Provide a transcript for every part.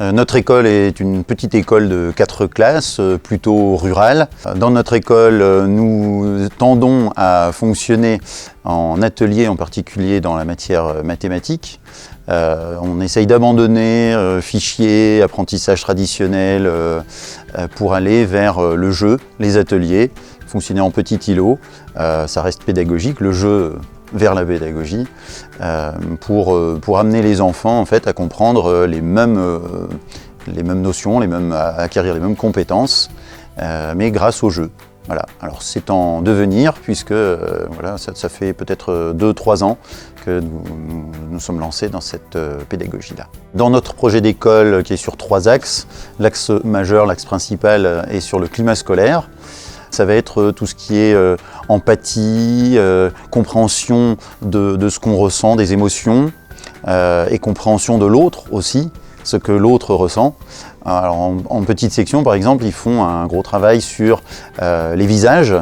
Notre école est une petite école de 4 classes, plutôt rurale. Dans notre école, nous tendons à fonctionner en atelier, en particulier dans la matière mathématique. On essaye d'abandonner fichiers, apprentissage traditionnel pour aller vers le jeu, les ateliers, fonctionner en petit îlot. Ça reste pédagogique, le jeu vers la pédagogie, pour amener les enfants en fait, à comprendre les mêmes notions, à acquérir les mêmes compétences, mais grâce au jeu. Voilà. Alors c'est en devenir puisque voilà, ça fait peut-être 2-3 ans que nous sommes lancés dans cette pédagogie-là. Dans notre projet d'école qui est sur 3 axes, l'axe majeur, l'axe principal est sur le climat scolaire. Ça va être tout ce qui est empathie, compréhension de ce qu'on ressent, des émotions, et compréhension de l'autre aussi, ce que l'autre ressent. Alors en petite section, par exemple, ils font un gros travail sur les visages,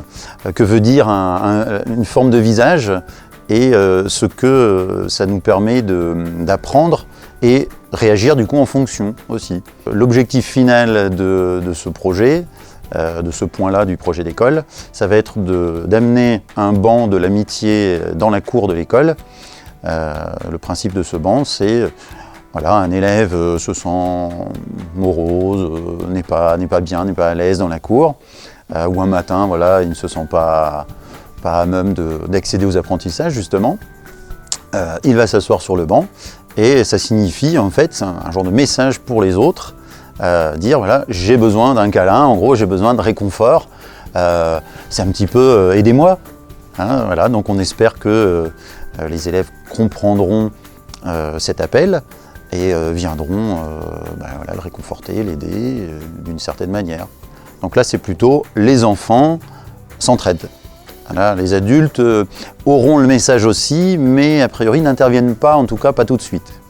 que veut dire une forme de visage, et ce que ça nous permet d'apprendre et réagir du coup en fonction aussi. L'objectif final de ce projet, de ce point-là du projet d'école, ça va être d'amener un banc de l'amitié dans la cour de l'école. Le principe de ce banc, c'est voilà, un élève se sent morose, n'est pas bien, n'est pas à l'aise dans la cour, ou un matin, voilà, il ne se sent pas à même d'accéder aux apprentissages justement. Il va s'asseoir sur le banc et ça signifie en fait un genre de message pour les autres. Dire voilà, j'ai besoin d'un câlin, en gros j'ai besoin de réconfort, c'est un petit peu aidez-moi. Hein, voilà, donc on espère que les élèves comprendront cet appel et viendront voilà, le réconforter, l'aider d'une certaine manière. Donc là c'est plutôt les enfants s'entraident. Voilà, les adultes auront le message aussi, mais a priori n'interviennent pas, en tout cas pas tout de suite.